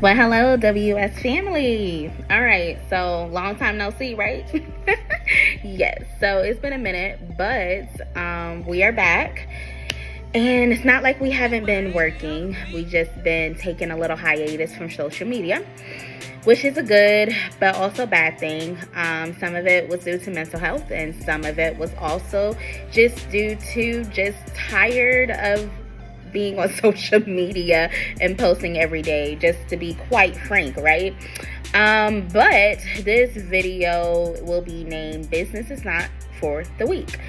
Well, hello, WS family. All right, so long time no see, right? Yes, so it's been a minute, but we are back. And it's not like we haven't been working. We just been taking a little hiatus from social media, which is a good but also bad thing. Some of it was due to mental health, and some of it was also just due to just tired of being on social media and posting every day, just to be quite frank, right? But this video will be named Business is Not for the Weak.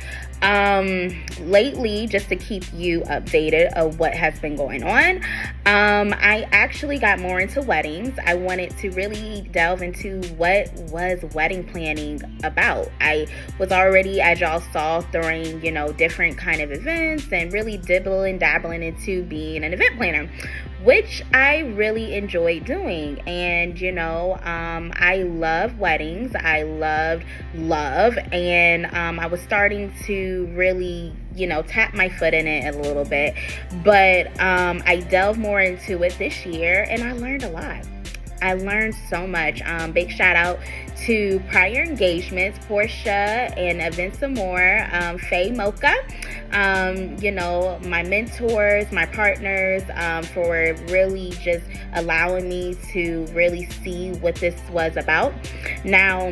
Lately, just to keep you updated of what has been going on, I actually got more into weddings. I wanted to really delve into what was wedding planning about. I was already, as y'all saw, throwing, different kind of events and really dabbling into being an event planner, which I really enjoyed doing. And, I love weddings. I loved love. And I was starting to really, tap my foot in it a little bit. But I delved more into it this year, and I learned a lot. I learned so much. Big shout out to Prior Engagements, Portia and Events and More, Faye Mocha, my mentors, my partners, for really just allowing me to really see what this was about. Now,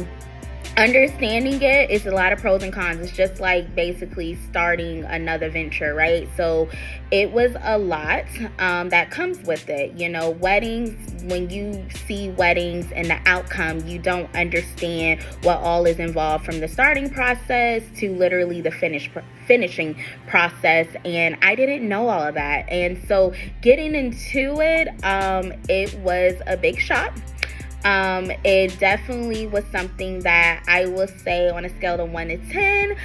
understanding it is a lot of pros and cons. It's just like basically starting another venture, right? So it was a lot that comes with it. Weddings, when you see weddings and the outcome, you don't understand what all is involved, from the starting process to literally the finishing process. And I didn't know all of that. And so getting into it, it was a big shock. It definitely was something that I will say, on a scale of 1 to 10,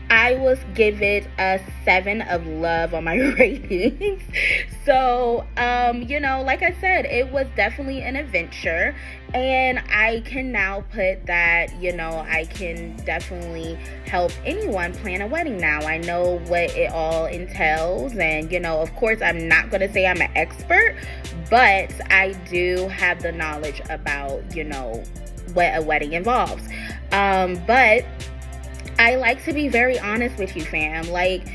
I will give it a 7 of love on my ratings. So, like I said, it was definitely an adventure, and I can now put that, I can definitely help anyone plan a wedding now. I know what it all entails, and, of course, I'm not going to say I'm an expert, but I do have the knowledge about, what a wedding involves. But I like to be very honest with you, fam. Like,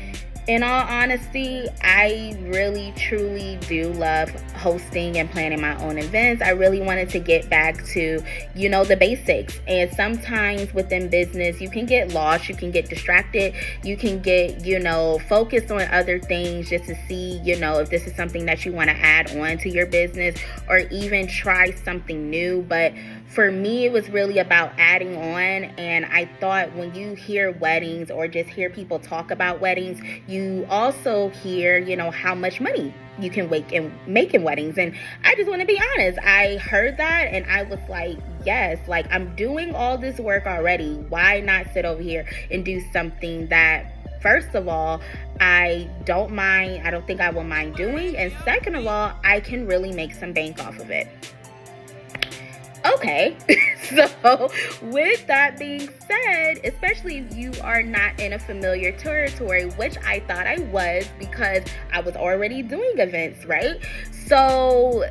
in all honesty, I really, truly do love hosting and planning my own events. I really wanted to get back to, the basics. And sometimes within business, you can get lost, you can get distracted, you can get, focused on other things just to see, if this is something that you want to add on to your business or even try something new. But for me, it was really about adding on. And I thought when you hear weddings or just hear people talk about weddings, you also hear, how much money you can make in weddings. And I just want to be honest, I heard that and I was like, yes, like I'm doing all this work already. Why not sit over here and do something that, first of all, I don't think I will mind doing. And second of all, I can really make some bank off of it. Okay, so with that being said, especially if you are not in a familiar territory, which I thought I was because I was already doing events, right? So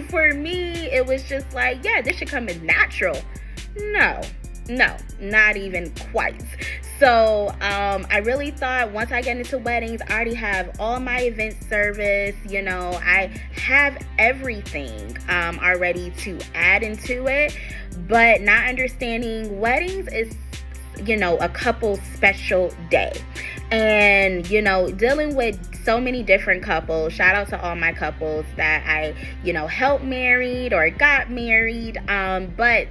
for me, it was just like, yeah, this should come as natural. No, not even quite. So I really thought once I get into weddings, I already have all my event service, I have everything already to add into it. But not understanding weddings is, a couple's special day. And, dealing with so many different couples. Shout out to all my couples that I, helped married or got married. But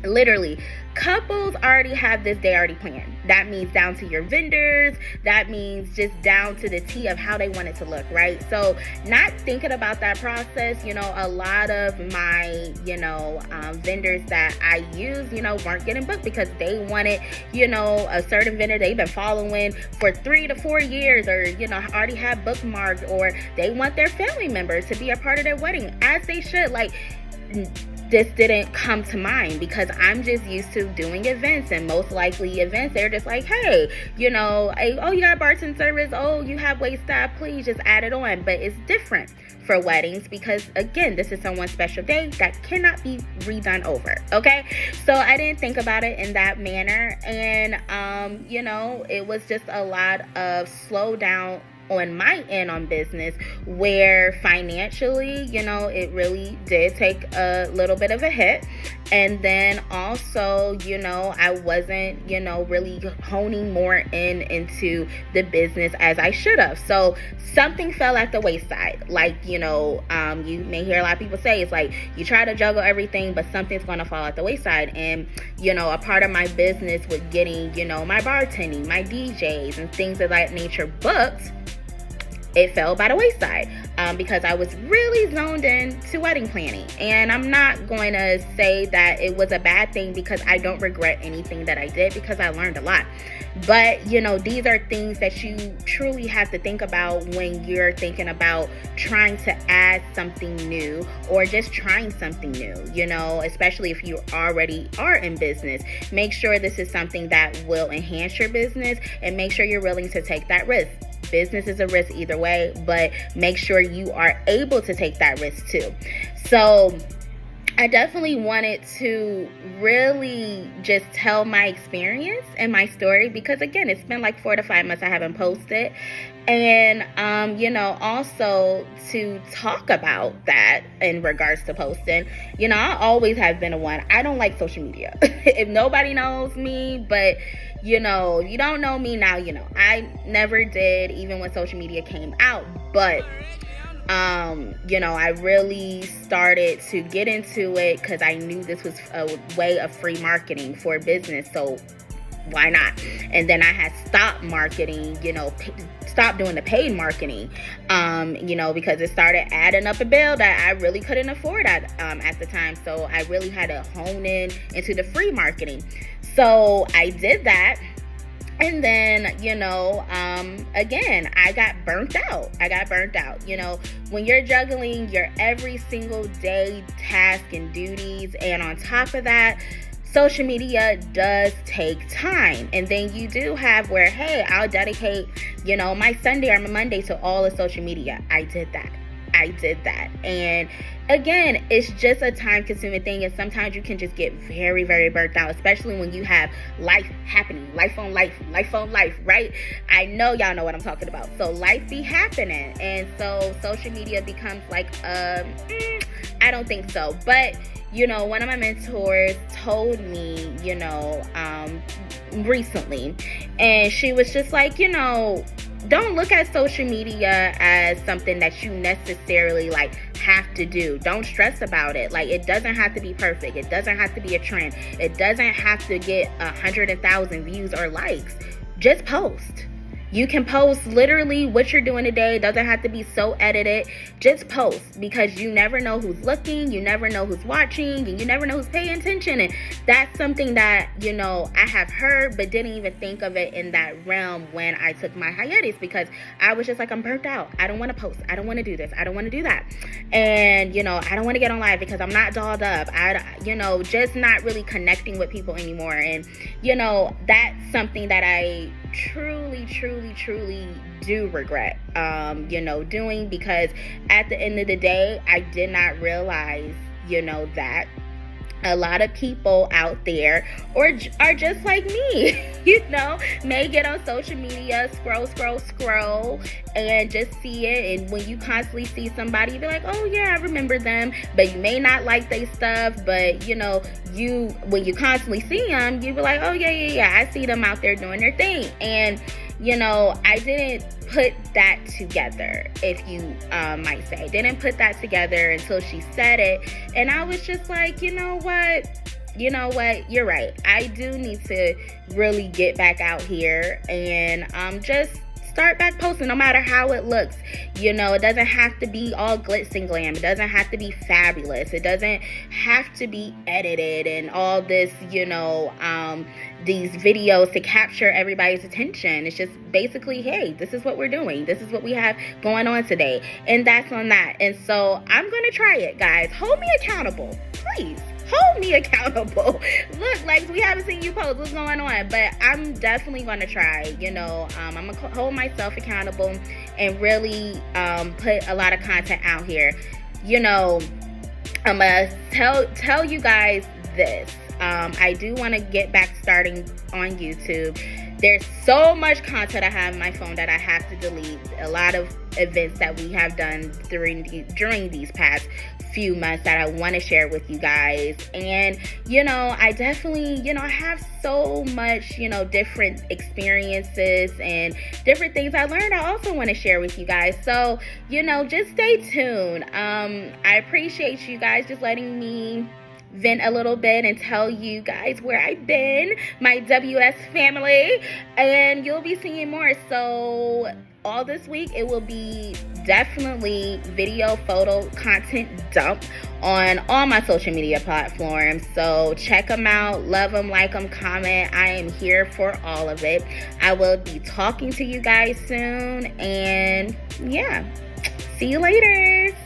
literally, couples already have this day already planned. That means down to your vendors. That means just down to the T of how they want it to look, right? So not thinking about that process, a lot of my, vendors that I use, weren't getting booked because they wanted, a certain vendor they've been following for 3 to 4 years, or, already have bookmarked, or they want their family members to be a part of their wedding, as they should. Like, this didn't come to mind because I'm just used to doing events, and most likely events, they're just like, hey, you know, oh, you got bartend service, oh, you have wait staff, please just add it on. But it's different for weddings because, again, this is someone's special day that cannot be redone over, okay? So I didn't think about it in that manner, and you know, it was just a lot of slow down on my end on business, where financially, you know, it really did take a little bit of a hit. And then also, you know, I wasn't, you know, really honing more into the business as I should have. So something fell at the wayside. Like, you know, you may hear a lot of people say, it's like you try to juggle everything, but something's going to fall at the wayside. And, you know, a part of my business with getting, you know, my bartending, my DJs and things of that nature booked, it fell by the wayside because I was really zoned in to wedding planning. And I'm not going to say that it was a bad thing because I don't regret anything that I did, because I learned a lot. But, you know, these are things that you truly have to think about when you're thinking about trying to add something new or just trying something new, you know, especially if you already are in business. Make sure this is something that will enhance your business, and make sure you're willing to take that risk. Business is a risk either way, but make sure you are able to take that risk too. So I definitely wanted to really just tell my experience and my story, because again, it's been like 4 to 5 months I haven't posted. And, you know, also to talk about that in regards to posting, you know, I always have been one. I don't like social media. If nobody knows me, but you know, you don't know me now, you know, I never did, even when social media came out. But you know, I really started to get into it because I knew this was a way of free marketing for business. So why not? And then I had stopped marketing, you know, stopped doing the paid marketing, you know, because it started adding up a bill that I really couldn't afford at the time. So I really had to hone in into the free marketing. So I did that. And then, you know, again, I got burnt out. You know, when you're juggling your every single day task and duties, and on top of that, social media does take time. And then you do have where, hey, I'll dedicate, you know, my Sunday or my Monday to all of social media. I did that. And again, it's just a time consuming thing. And sometimes you can just get very, very burnt out, especially when you have life happening, life on life, right? I know y'all know what I'm talking about. So life be happening. And so social media becomes like, I don't think so. But, you know, one of my mentors told me, you know, recently, and she was just like, you know, don't look at social media as something that you necessarily like have to do. Don't stress about it. Like, it doesn't have to be perfect. It doesn't have to be a trend. It doesn't have to get 100,000 views or likes. Just post. You can post literally what you're doing today. It doesn't have to be so edited. Just post, because you never know who's looking, you never know who's watching, and you never know who's paying attention. And that's something that, you know, I have heard, but didn't even think of it in that realm when I took my hiatus, because I was just like, I'm burnt out. I don't want to post. I don't want to do this. I don't want to do that. And, you know, I don't want to get on live because I'm not dolled up. You know, just not really connecting with people anymore. And, you know, that's something that I truly do regret, you know, doing, because at the end of the day, I did not realize, you know, that a lot of people out there are just like me, you know, may get on social media, scroll, and just see it. And when you constantly see somebody, you be like, oh yeah, I remember them. But you may not like their stuff, but you know, when you constantly see them, you be like, oh yeah, I see them out there doing their thing. And you know, I didn't put that together, if you might say. Didn't put that together until she said it. And I was just like, you know what, you're right. I do need to really get back out here and just start back posting, no matter how it looks. You know, it doesn't have to be all glitz and glam. It doesn't have to be fabulous. It doesn't have to be edited and all this, you know, these videos to capture everybody's attention. It's just basically, hey, this is what we're doing. This is what we have going on today. And that's on that. And so I'm going to try it, guys. Hold me accountable. please hold me accountable. Look, Lex, we haven't seen you post. What's going on? But I'm definitely going to try. I'm going to hold myself accountable and really put a lot of content out here. I'm going to tell you guys this. I do want to get back starting on YouTube. There's so much content I have on my phone that I have to delete. A lot of events that we have done during these past few months that I want to share with you guys. And I definitely I have so much different experiences and different things I learned I also want to share with you guys. So just stay tuned. I appreciate you guys just letting me vent a little bit and tell you guys where I've been, my WS family, and you'll be seeing more. So all this week it will be definitely video, photo content dump on all my social media platforms. So check them out, love them, like them, comment. I am here for all of it. I will be talking to you guys soon, and yeah, see you later.